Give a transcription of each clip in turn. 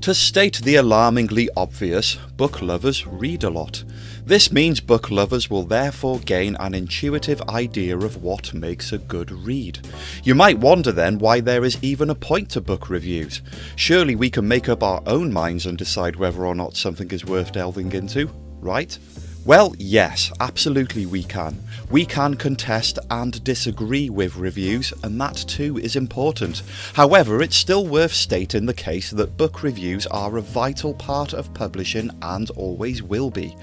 To state the alarmingly obvious, book lovers read a lot. This means book lovers will therefore gain an intuitive idea of what makes a good read. You might wonder then why there is even a point to book reviews. Surely we can make up our own minds and decide whether or not something is worth delving into, right? Well, yes, absolutely we can. We can contest and disagree with reviews, and that too is important. However, it's still worth stating the case that book reviews are a vital part of publishing and always will be.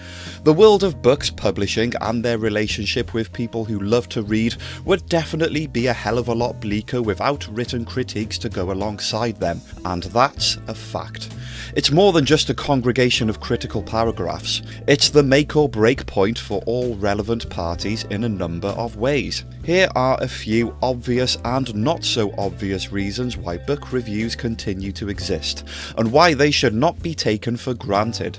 The world of books publishing and their relationship with people who love to read would definitely be a hell of a lot bleaker without written critiques to go alongside them, and that's a fact. It's more than just a congregation of critical paragraphs. It's the make or break point for all relevant parties in a number of ways. Here are a few obvious and not so obvious reasons why book reviews continue to exist, and why they should not be taken for granted.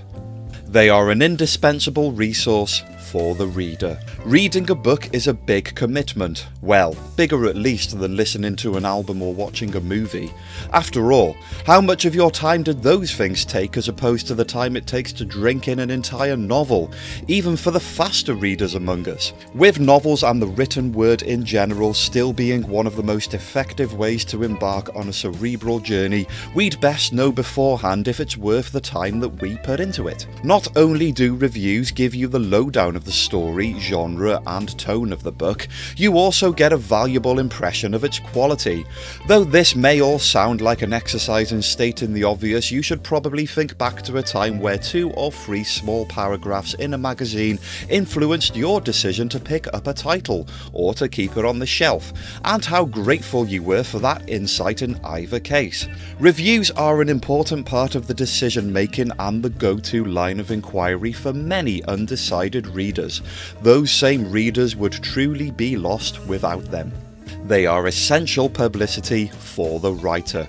They are an indispensable resource for the reader. Reading a book is a big commitment. Well, bigger at least than listening to an album or watching a movie. After all, how much of your time did those things take as opposed to the time it takes to drink in an entire novel, even for the faster readers among us? With novels and the written word in general still being one of the most effective ways to embark on a cerebral journey, we'd best know beforehand if it's worth the time that we put into it. Not only do reviews give you the lowdown of the story, genre and tone of the book, you also get a valuable impression of its quality. Though this may all sound like an exercise in stating the obvious, you should probably think back to a time where 2 or 3 small paragraphs in a magazine influenced your decision to pick up a title or to keep it on the shelf, and how grateful you were for that insight in either case. Reviews are an important part of the decision making and the go-to line of inquiry for many undecided readers. Those same readers would truly be lost without them. They are essential publicity for the writer.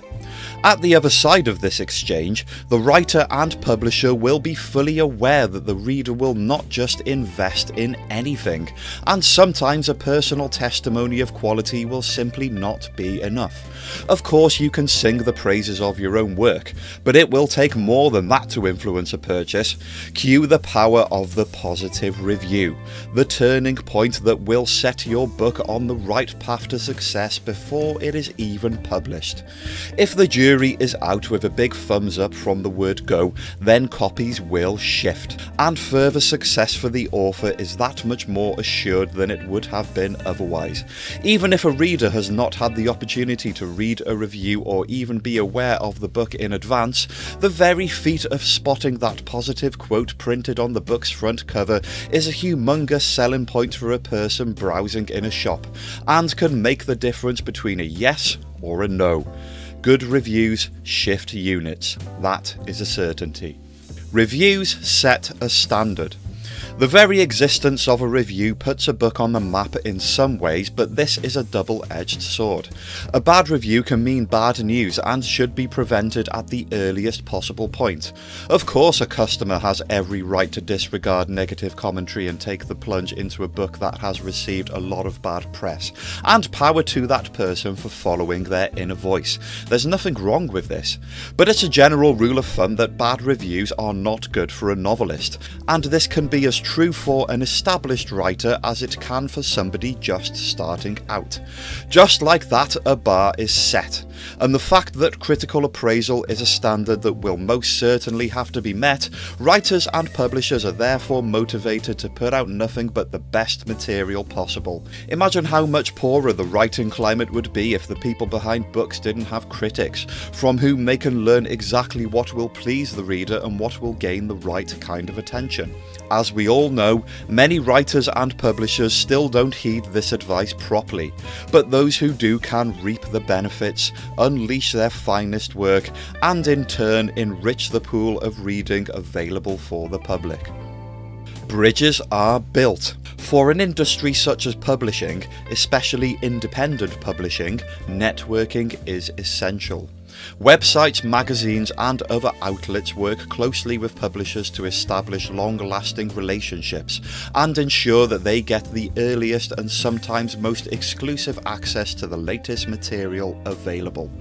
At the other side of this exchange, the writer and publisher will be fully aware that the reader will not just invest in anything, and sometimes a personal testimony of quality will simply not be enough. Of course, you can sing the praises of your own work, but it will take more than that to influence a purchase. Cue the power of the positive review, the turning point that will set your book on the right path to success before it is even published. If the jury is out with a big thumbs up from the word go, then copies will shift, and further success for the author is that much more assured than it would have been otherwise. Even if a reader has not had the opportunity to read a review or even be aware of the book in advance, the very feat of spotting that positive quote printed on the book's front cover is a humongous selling point for a person browsing in a shop, and can make the difference between a yes or a no. Good reviews shift units. That is a certainty. Reviews set a standard. The very existence of a review puts a book on the map in some ways, but this is a double-edged sword. A bad review can mean bad news and should be prevented at the earliest possible point. Of course, a customer has every right to disregard negative commentary and take the plunge into a book that has received a lot of bad press, and power to that person for following their inner voice. There's nothing wrong with this, but it's a general rule of thumb that bad reviews are not good for a novelist, and this can be as true for an established writer as it can for somebody just starting out. Just like that, a bar is set, and the fact that critical appraisal is a standard that will most certainly have to be met, writers and publishers are therefore motivated to put out nothing but the best material possible. Imagine how much poorer the writing climate would be if the people behind books didn't have critics, from whom they can learn exactly what will please the reader and what will gain the right kind of attention. As we all know, many writers and publishers still don't heed this advice properly, but those who do can reap the benefits, unleash their finest work, and in turn enrich the pool of reading available for the public. Bridges are built. For an industry such as publishing, especially independent publishing, networking is essential. Websites, magazines and other outlets work closely with publishers to establish long-lasting relationships and ensure that they get the earliest and sometimes most exclusive access to the latest material available.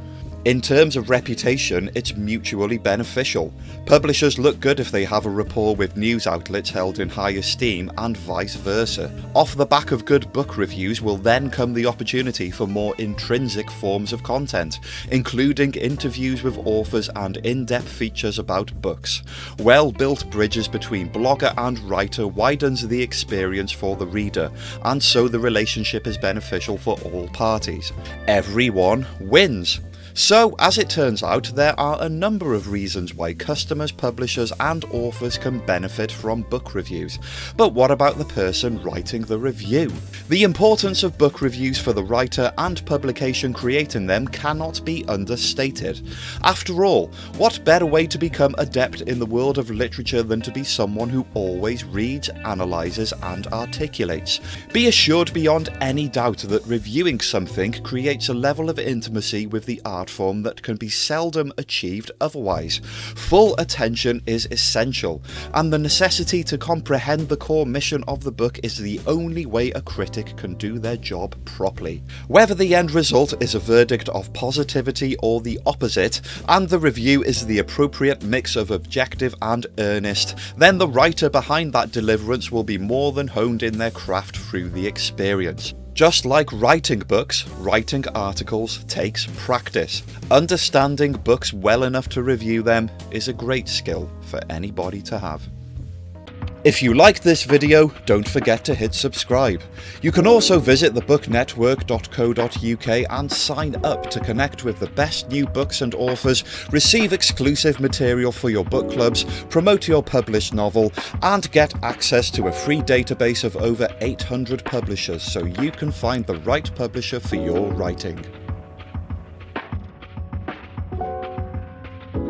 In terms of reputation, it's mutually beneficial. Publishers look good if they have a rapport with news outlets held in high esteem and vice versa. Off the back of good book reviews will then come the opportunity for more intrinsic forms of content, including interviews with authors and in-depth features about books. Well-built bridges between blogger and writer widens the experience for the reader, and so the relationship is beneficial for all parties. Everyone wins. So, as it turns out, there are a number of reasons why customers, publishers and authors can benefit from book reviews. But what about the person writing the review? The importance of book reviews for the writer and publication creating them cannot be understated. After all, what better way to become adept in the world of literature than to be someone who always reads, analyses and articulates? Be assured beyond any doubt that reviewing something creates a level of intimacy with the art form that can be seldom achieved otherwise. Full attention is essential, and the necessity to comprehend the core mission of the book is the only way a critic can do their job properly. Whether the end result is a verdict of positivity or the opposite, and the review is the appropriate mix of objective and earnest, then the writer behind that deliverance will be more than honed in their craft through the experience. Just like writing books, writing articles takes practice. Understanding books well enough to review them is a great skill for anybody to have. If you liked this video, don't forget to hit subscribe. You can also visit thebooknetwork.co.uk and sign up to connect with the best new books and authors, receive exclusive material for your book clubs, promote your published novel, and get access to a free database of over 800 publishers so you can find the right publisher for your writing.